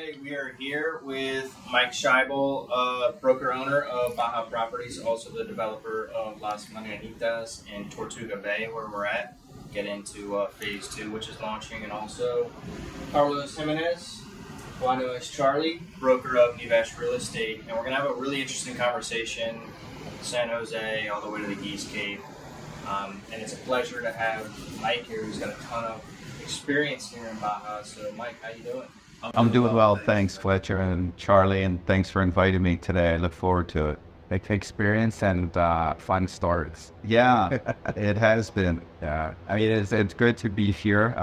Today we are here with Mike Scheibel, broker owner of Baja Properties, also the developer of Las Mañanitas and Tortuga Bay, where we're at. Get into phase 2, which is launching, and also Carlos Jimenez, Juan is Charlie, broker of Nivesh Real Estate, and we're gonna have a really interesting conversation, San Jose all the way to the East Cape, and it's a pleasure to have Mike here, who's got a ton of experience here in Baja. So, Mike, how you doing? I'm doing well, thanks, Fletcher and Charlie, and thanks for inviting me today. I look forward to it. Big experience and fun stories. Yeah, it has been. Yeah, I mean, it's good to be here.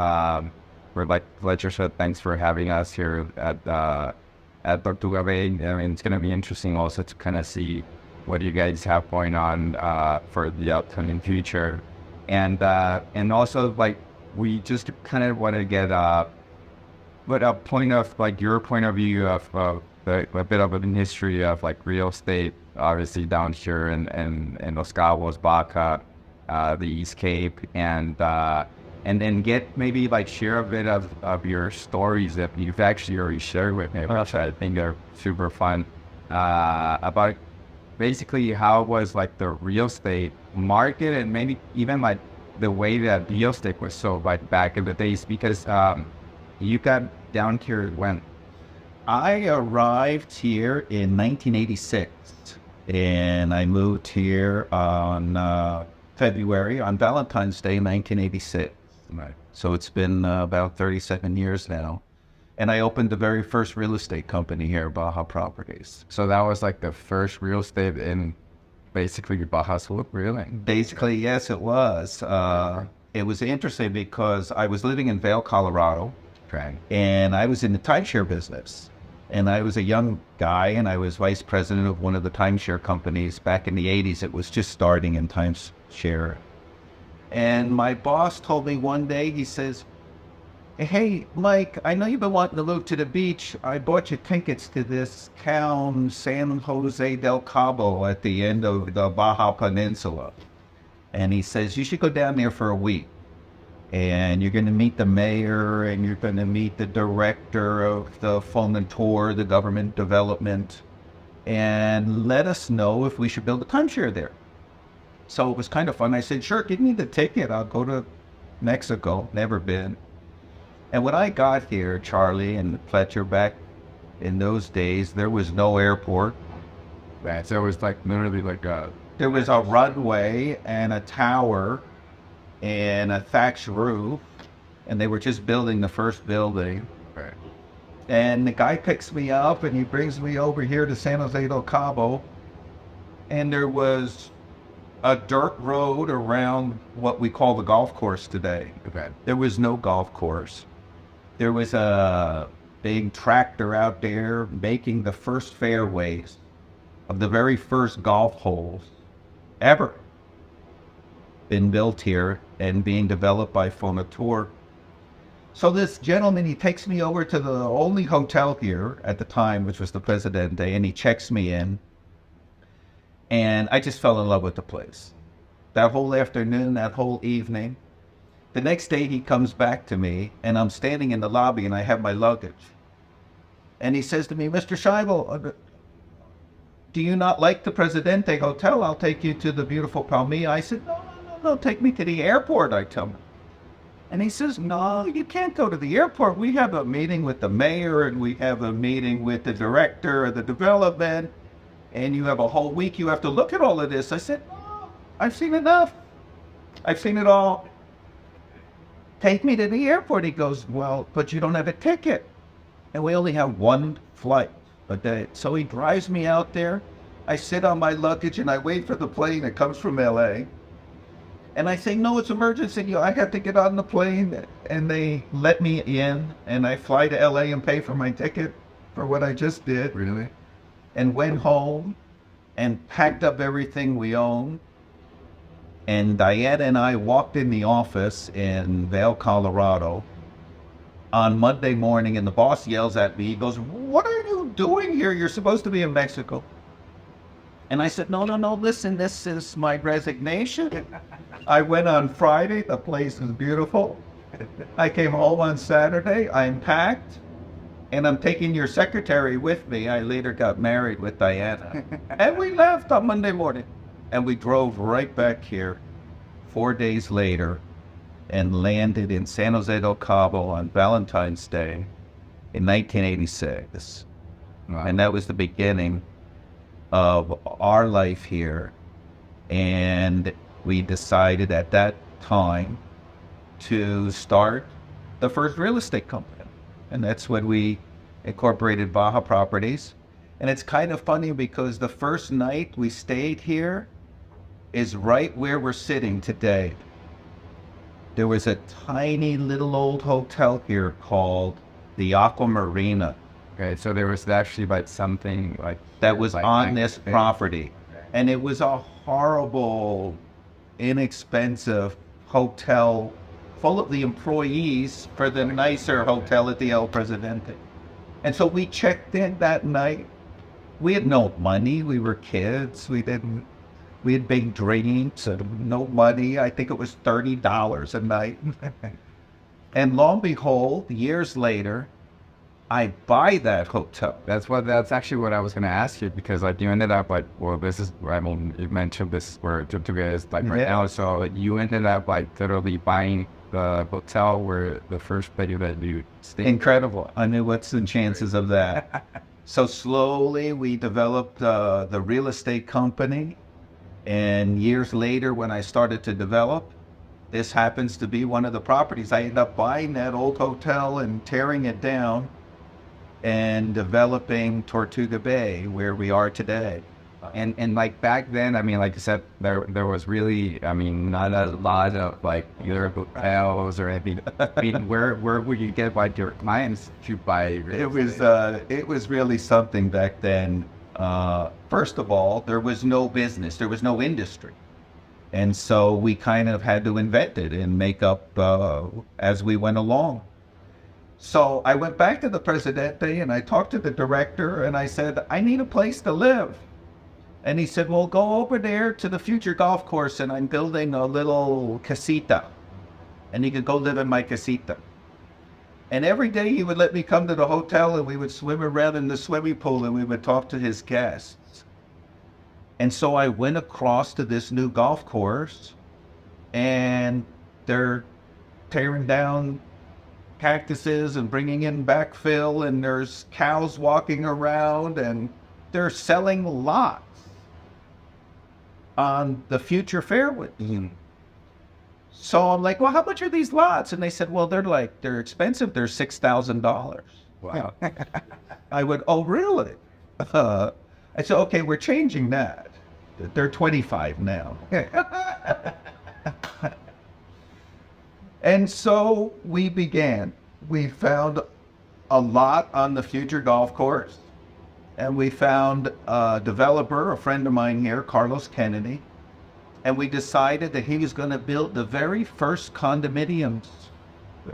We're like Fletcher said, thanks for having us here at Tortuga Bay. I mean, it's going to be interesting also to kind of see what you guys have going on for the upcoming future, and also like we just kind of want to get but a point of like your point of view of a bit of a history of like real estate, obviously down here in Los Cabos, Baja, the East Cape, and then get maybe like share a bit of your stories that you've actually already shared with me, which I think are super fun, about basically how was like the real estate market and maybe even like the way that real estate was sold like back in the days, because you got down here when? I arrived here in 1986, and I moved here on February, on Valentine's Day, 1986. Right. So it's been about 37 years now. And I opened the very first real estate company here, Baja Properties. So that was like the first real estate in basically Baja Sur, really? Basically, yes, it was. It was interesting because I was living in Vail, Colorado, Right. and I was in the timeshare business. And I was a young guy, and I was vice president of one of the timeshare companies. Back in the 80s, it was just starting in timeshare. And my boss told me one day, he says, "Hey, Mike, I know you've been wanting to move to the beach. I bought you tickets to this town, San Jose del Cabo, at the end of the Baja Peninsula." And he says, "You should go down there for a week. And you're going to meet the mayor, and you're going to meet the director of the Fomentor, the government development, and let us know if we should build a timeshare there." So it was kind of fun. I said, "Sure, give me the ticket. I'll go to Mexico. Never been." And when I got here, Charlie and Fletcher, back in those days, there was no airport. Right. So it was like literally like There was a runway and a tower and a thatched roof, and they were just building the first building. Right. And the guy picks me up and he brings me over here to San Jose del Cabo, and there was a dirt road around what we call the golf course today. Okay. There was no golf course. There was a big tractor out there making the first fairways of the very first golf holes ever been built here and being developed by Fomentor. So this gentleman, he takes me over to the only hotel here at the time, which was the Presidente, and he checks me in. And I just fell in love with the place. That whole afternoon, that whole evening. The next day he comes back to me, and I'm standing in the lobby and I have my luggage. And he says to me, "Mr. Scheibel, do you not like the Presidente Hotel? I'll take you to the beautiful Palmilla." I said, "No, take me to the airport," I tell him. And he says, "No, you can't go to the airport. We have a meeting with the mayor, and we have a meeting with the director of the development, and you have a whole week. You have to look at all of this." I said, "No, I've seen enough. I've seen it all. Take me to the airport." He goes, "Well, but you don't have a ticket. And we only have one flight a day." So he drives me out there. I sit on my luggage and I wait for the plane that comes from LA. And I say, "No, it's emergency. I have to get on the plane." And they let me in, and I fly to LA and pay for my ticket for what I just did. Really? And went home and packed up everything we owned. And Diana and I walked in the office in Vail, Colorado on Monday morning, and the boss yells at me. He goes, "What are you doing here? You're supposed to be in Mexico." And I said, no, listen, this is my resignation. I went on Friday. The place is beautiful. I came home on Saturday. I packed, and I'm taking your secretary with me. I later got married with Diana. And we left on Monday morning. And we drove right back here 4 days later and landed in San Jose del Cabo on Valentine's Day in 1986. Wow. And that was the beginning of our life here. And we decided at that time to start the first real estate company. And that's when we incorporated Baja Properties. And it's kind of funny because the first night we stayed here is right where we're sitting today. There was a tiny little old hotel here called the Aqua Marina. Okay, so there was actually like something like that was like on this property. And it was a horrible, inexpensive hotel full of the employees for the nicer hotel at the El Presidente. And so we checked in that night. We had no money. We were kids. We had big dreams and no money. I think it was $30 a night. And lo and behold, years later, I buy that hotel. That's actually what I was gonna ask you, because like you ended up like, well, this is, I mean, you mentioned this where Tortuga is like right now, so you ended up like literally buying the hotel where the first place that you stayed. Incredible. I mean, what's the chances of that? So slowly we developed the real estate company. And years later, when I started to develop, this happens to be one of the properties. I ended up buying that old hotel and tearing it down and developing Tortuga Bay, where we are today. And like back then, I mean, like you said, there was really, I mean, not a lot of like either hotels or anything. I mean, where would you get like your clients to buy? It was really something back then. First of all, there was no business, there was no industry. And so we kind of had to invent it and make up as we went along. So I went back to the Presidente and I talked to the director and I said, I need a place to live. And he said, well, go over there to the future golf course and I'm building a little casita. And you could go live in my casita. And every day he would let me come to the hotel and we would swim around in the swimming pool and we would talk to his guests. And so I went across to this new golf course and they're tearing down cactuses and bringing in backfill and there's cows walking around and they're selling lots on the future fairways. Mm-hmm. So I'm like, well, how much are these lots? And they said, well, they're expensive. They're $6,000. Wow. I went, oh, really? I said, okay, we're changing that. They're 25 now. And so we began. We found a lot on the future golf course. And we found a developer, a friend of mine here, Carlos Kennedy. And we decided that he was going to build the very first condominiums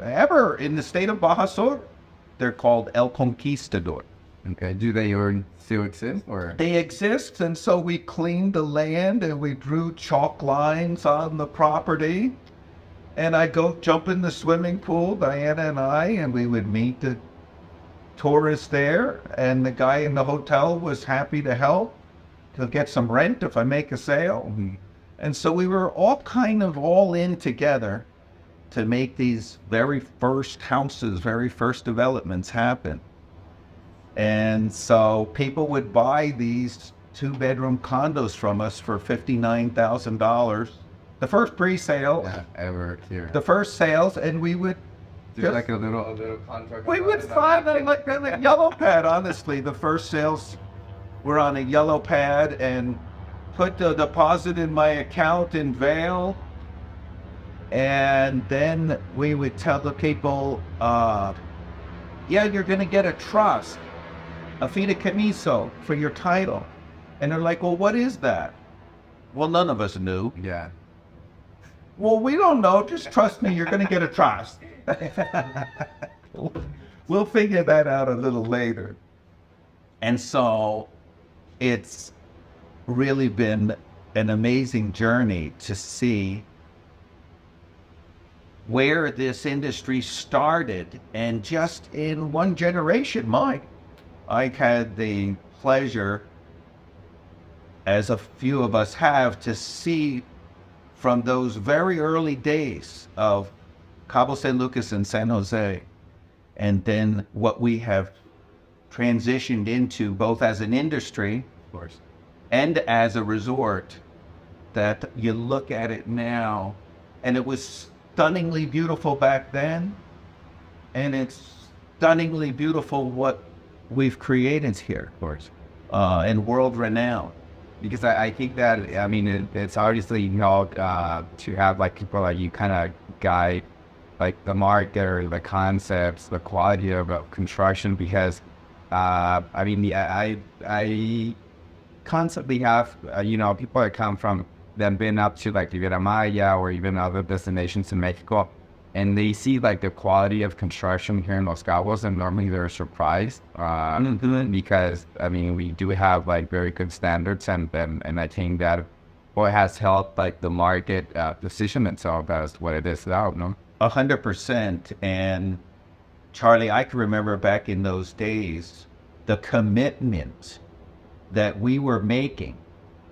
ever in the state of Baja Sur. They're called El Conquistador. Okay, do they still exist or? They exist, and so we cleaned the land and we drew chalk lines on the property. And I'd go jump in the swimming pool, Diana and I, and we would meet the tourists there. And the guy in the hotel was happy to help to get some rent if I make a sale. Mm-hmm. And so we were all in together to make these very first houses, very first developments happen. And so people would buy these 2-bedroom condos from us for $59,000. The first pre-sale. Ever here. The first sales, and we would do like a little contract. We would sign it like a yellow pad, honestly. The first sales were on a yellow pad and put the deposit in my account in Vail. And then we would tell the people, yeah, you're going to get a trust, a fideicomiso for your title. And they're like, well, what is that? Well, none of us knew. Yeah. Well, we don't know. Just trust me, you're going to get a trust. We'll figure that out a little later. And so it's really been an amazing journey to see where this industry started. And just in one generation, Mike, I had the pleasure, as a few of us have, to see from those very early days of Cabo San Lucas and San Jose, and then what we have transitioned into both as an industry, Of course. and as a resort, that you look at it now, and it was stunningly beautiful back then, and it's stunningly beautiful what we've created here, Of course. and world renowned. Because I think that, I mean, it's obviously, you know, to have like people like you kind of guide like the market or the concepts, the quality of construction, because I mean, I constantly have, you know, people that come from them been up to like Riviera Maya or even other destinations in Mexico, and they see like the quality of construction here in Los Cabos, and normally they're surprised because I mean we do have like very good standards, and I think that what has helped like the market position itself as what it is now. No, 100%. And Charlie, I can remember back in those days, the commitment that we were making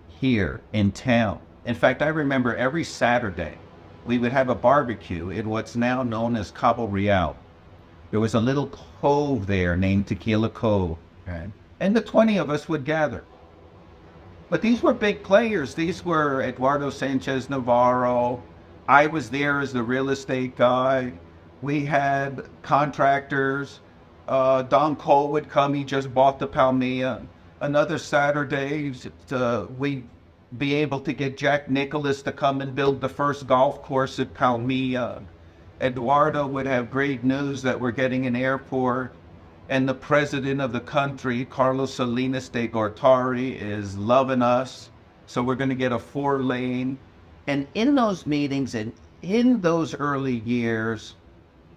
here in town. In fact, I remember every Saturday, we would have a barbecue in what's now known as Cabo Real. There was a little cove there named Tequila Cove, okay. and the 20 of us would gather. But these were big players. These were Eduardo Sanchez Navarro. I was there as the real estate guy. We had contractors. Don Cole would come. He just bought the Palmilla. Another Saturday, we'd be able to get Jack Nicklaus to come and build the first golf course at Palmilla. Eduardo would have great news that we're getting an airport, and the president of the country, Carlos Salinas de Gortari, is loving us, so we're going to get a 4-lane. And in those meetings and in those early years,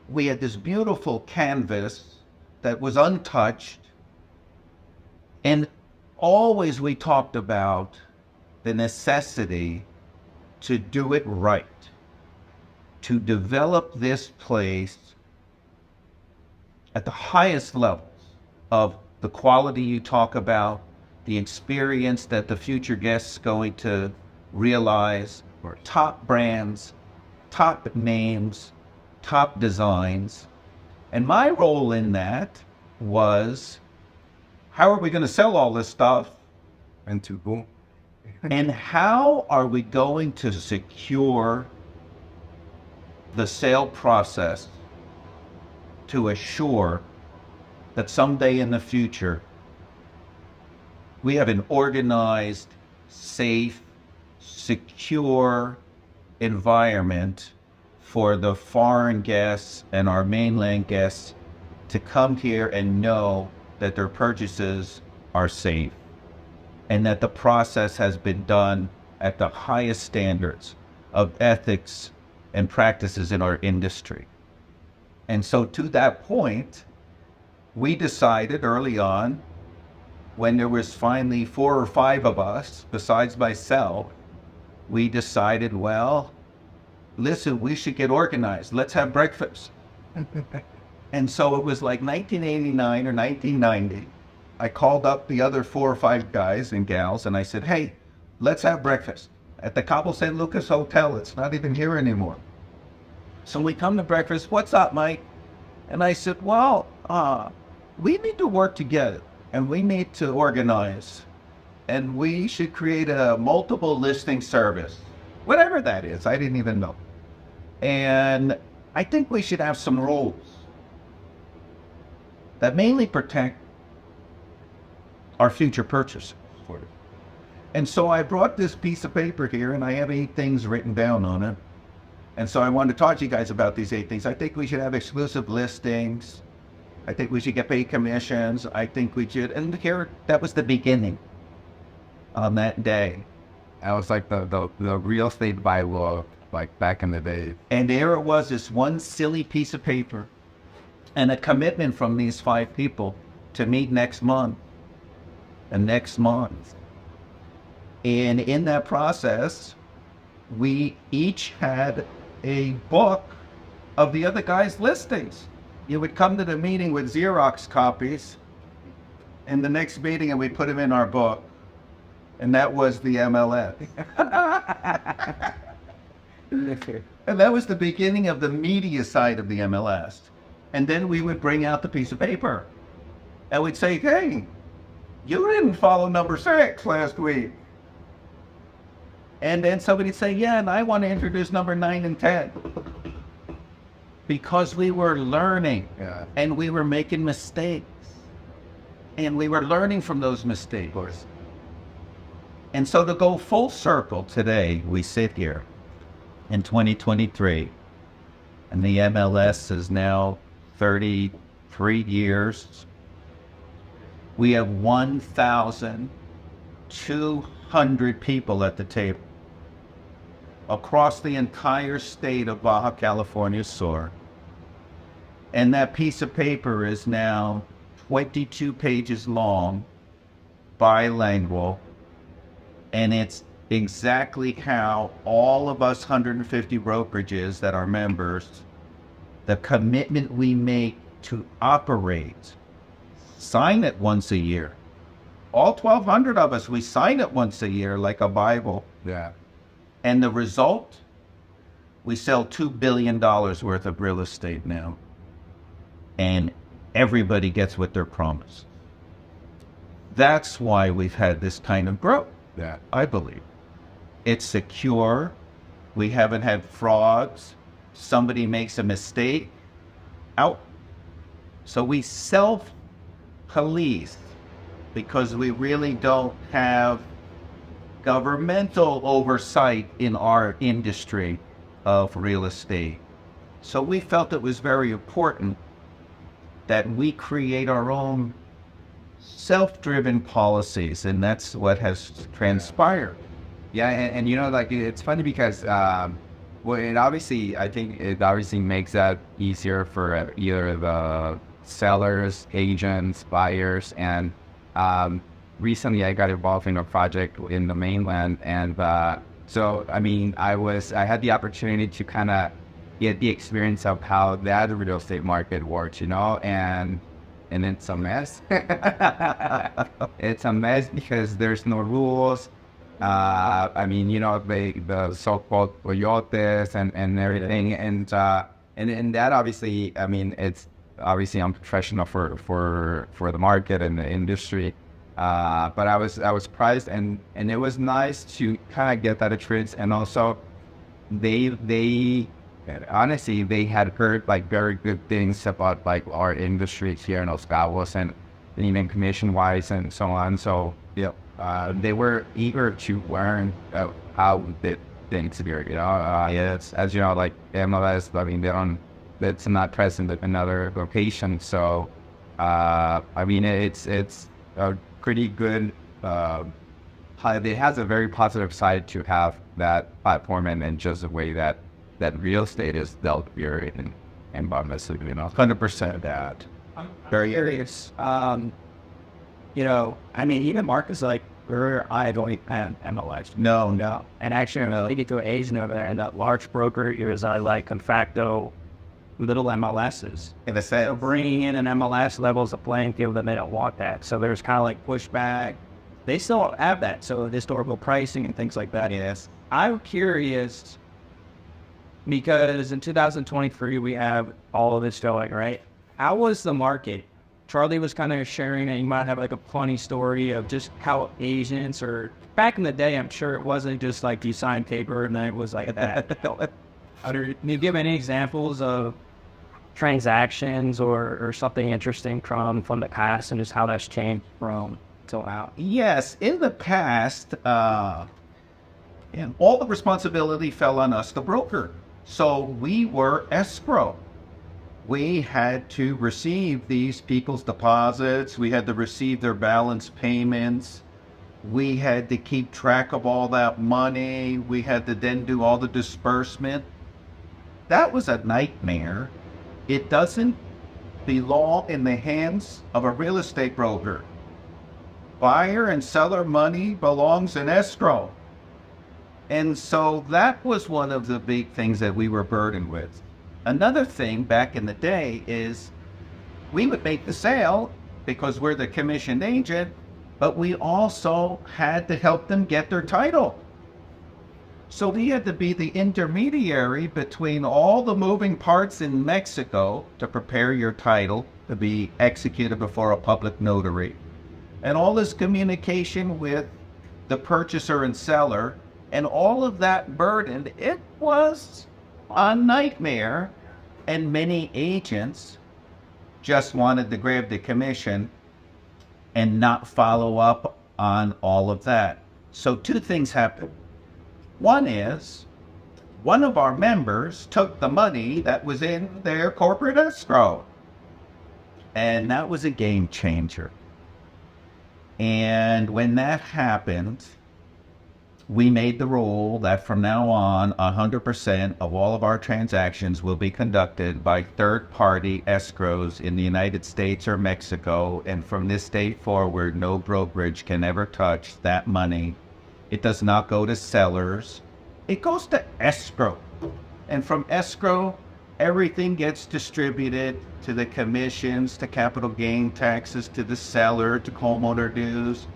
we had this beautiful canvas that was untouched, and always we talked about the necessity to do it right, to develop this place at the highest levels of the quality you talk about, the experience that the future guest's going to realize, top brands, top names, top designs. And my role in that was, how are we going to sell all this stuff? And to boom. And how are we going to secure the sale process to assure that someday in the future we have an organized, safe, secure environment for the foreign guests and our mainland guests to come here and know that their purchases are safe, and that the process has been done at the highest standards of ethics and practices in our industry. And so to that point, we decided early on, when there was finally 4 or 5 of us, besides myself, we decided, well, listen, we should get organized. Let's have breakfast. And so it was like 1989 or 1990. I called up the other 4 or 5 guys and gals, and I said, hey, let's have breakfast at the Cabo San Lucas Hotel. It's not even here anymore. So we come to breakfast. What's up, Mike? And I said, well, we need to work together, and we need to organize, and we should create a multiple listing service, whatever that is. I didn't even know. And I think we should have some rules that mainly protect our future purchases. And so I brought this piece of paper here, and I have 8 things written down on it. And so I wanted to talk to you guys about these 8 things. I think we should have exclusive listings. I think we should get paid commissions. I think we should, and here, that was the beginning on that day. That was like the real estate bylaw, like back in the day. And there it was, this one silly piece of paper, and a commitment from these 5 people to meet next month. And next month. And in that process, we each had a book of the other guy's listings. You would come to the meeting with Xerox copies, and the next meeting, and we put them in our book, and that was the MLS. And that was the beginning of the media side of the MLS. And then we would bring out the piece of paper, and we'd say, hey, you didn't follow number 6 last week. And then somebody'd say, yeah, and I want to introduce number 9 and 10. Because we were learning, and we were making mistakes. And we were learning from those mistakes. And so to go full circle today, we sit here in 2023, and the MLS is now 33 years. We have 1,200 people at the table across the entire state of Baja California Sur. And that piece of paper is now 22 pages long, bilingual, and it's exactly how all of us 150 brokerages that are members, the commitment we make to operate, sign it once a year. All 1,200 of us, we sign it once a year like a Bible. Yeah. And the result, we sell $2 billion worth of real estate now. And everybody gets what they're promised. That's why we've had this kind of growth, I believe. It's secure. We haven't had frauds. Somebody makes a mistake, out. So we self-police because we really don't have governmental oversight in our industry of real estate. So we felt it was very important that we create our own self-driven policies, and that's what has transpired. Yeah, and you know, like, it's funny because, well, it obviously, I think it obviously makes that easier for either the sellers, agents, buyers, and recently I got involved in a project in the mainland, and so, I mean, I had the opportunity to kind of get the experience of how that real estate market works, you know, and it's a mess. It's a mess because there's no rules. I mean, you know, the so-called coyotes and everything, and that obviously, I mean, it's obviously unprofessional for the market and the industry. But I was surprised, and it was nice to kind of get that experience, and also honestly, they had heard like very good things about like our industry here in Los Cabos, and even commission-wise and so on. So they were eager to learn how did things here. You know, yes, as you know, like MLS, I mean, it's not present in another location. So I mean, it's a pretty good. It has a very positive side to have that platform, and just the way that real estate is dealt here in Baja, you know, 100% of that. I'm very curious. You know, I mean, even Marcus, like, I don't have MLS. No. And actually, I'm leading to an agent over there, and that large broker is like de facto little MLSs. In a sense. So bringing in an MLS levels the playing field, and they don't want that. So there's kind of like pushback. They still don't have that. So historical pricing and things like that. Yes. I'm curious because in 2023, we have all of this going, right? How was the market? Charlie was kind of sharing, and you might have like a funny story of just how agents, or back in the day, I'm sure it wasn't just like you signed paper and then it was like that. Can you give any examples of transactions or something interesting from the past, and just how that's changed from till now? Yes, in the past, and all the responsibility fell on us, the broker. So we were escrow. We had to receive these people's deposits. We had to receive their balance payments. We had to keep track of all that money. We had to then do all the disbursement. That was a nightmare. It doesn't belong in the hands of a real estate broker. Buyer and seller money belongs in escrow. And so that was one of the big things that we were burdened with. Another thing back in the day is we would make the sale because we're the commissioned agent, but we also had to help them get their title. So we had to be the intermediary between all the moving parts in Mexico to prepare your title to be executed before a public notary, and all this communication with the purchaser and seller, and all of that burden. It was a nightmare, and many agents just wanted to grab the commission and not follow up on all of that. So two things happened. One is, one of our members took the money that was in their corporate escrow, and that was a game changer. And when that happened, we made the rule that from now on, 100% of all of our transactions will be conducted by third-party escrows in the United States or Mexico, and from this day forward, no brokerage can ever touch that money. It does not go to sellers. It goes to escrow. And from escrow, everything gets distributed to the commissions, to capital gain taxes, to the seller, to homeowner dues,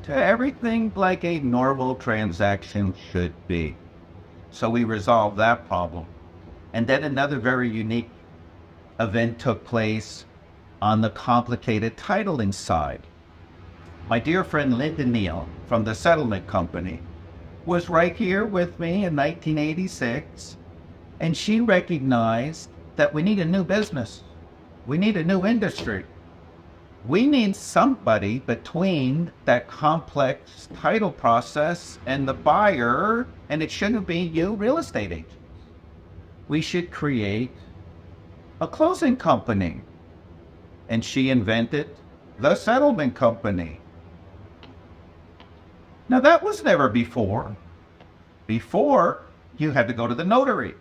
to everything like a normal transaction should be. So we resolved that problem. And then another very unique event took place on the complicated titling side. My dear friend Linda Neal from the settlement company was right here with me in 1986, and she recognized that we need a new business. We need a new industry. We need somebody between that complex title process and the buyer, and it shouldn't be you real estate agents. We should create a closing company. And she invented the settlement company. Now that was never before. Before, you had to go to the notary.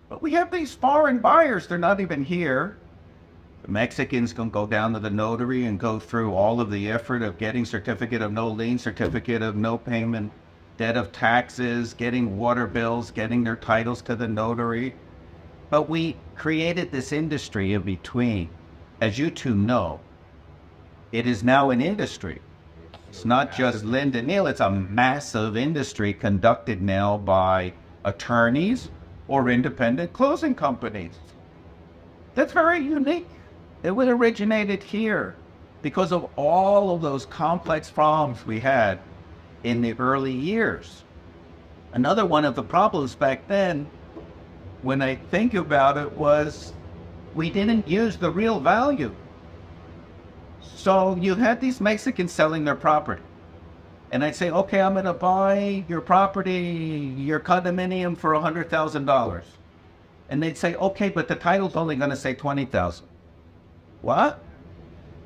But we have these foreign buyers, they're not even here. The Mexicans can go down to the notary and go through all of the effort of getting certificate of no lien, certificate of no payment, debt of taxes, getting water bills, getting their titles to the notary. But we created this industry in between. As you two know, it is now an industry. It's not just Linda Neal, it's a massive industry conducted now by attorneys or independent closing companies. That's very unique. It was originated here because of all of those complex problems we had in the early years. Another one of the problems back then, when I think about it, was we didn't use the real value. So you had these Mexicans selling their property. And I'd say, okay, I'm gonna buy your property, your condominium for $100,000. And they'd say, okay, but the title's only gonna say $20,000. What?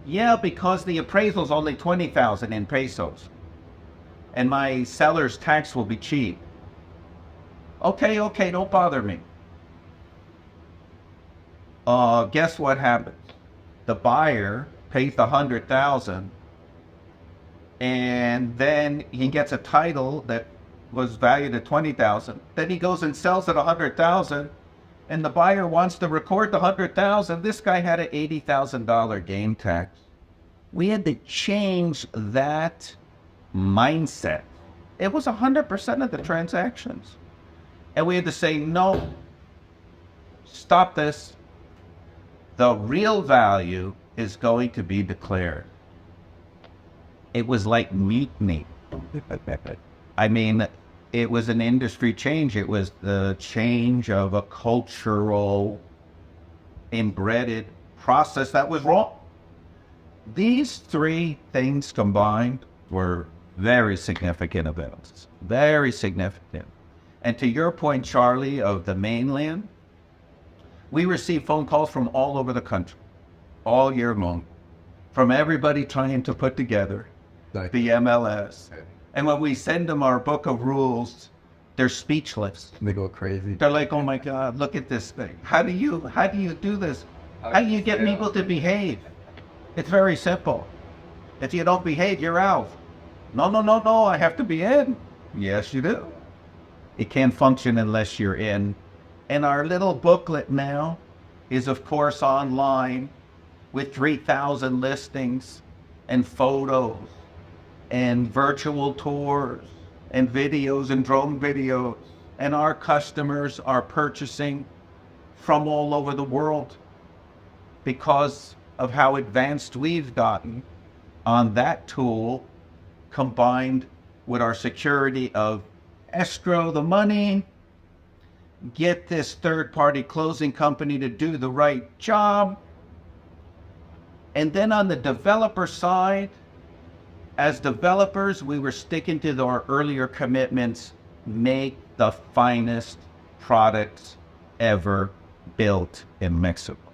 Yeah, because the appraisal's only 20,000 in pesos. And my seller's tax will be cheap. Okay, don't bother me. Guess what happens? The buyer pays the 100,000, and then he gets a title that was valued at 20,000. Then he goes and sells at 100,000, and the buyer wants to record the 100,000. This guy had an $80,000 game tax. We had to change that mindset. It was 100% of the transactions, and we had to say, no, stop this. The real value is going to be declared. It was like mutiny. I mean, it was an industry change. It was the change of a cultural, embedded process that was wrong. These three things combined were very significant events. Very significant. And to your point, Charlie, of the mainland, we received phone calls from all over the country, all year long, from everybody trying to put together the MLS. And when we send them our book of rules, they're speechless. They go crazy. They're like, oh my God, look at this thing. How do you do this? How do you get people to behave? It's very simple. If you don't behave, you're out. No, I have to be in. Yes, you do. It can't function unless you're in. And our little booklet now is, of course, online with 3,000 listings and photos and virtual tours and videos and drone videos. And our customers are purchasing from all over the world because of how advanced we've gotten on that tool, combined with our security of escrow the money, get this third-party closing company to do the right job. And then on the developer side, as developers, we were sticking to our earlier commitments, make the finest products ever built in Mexico.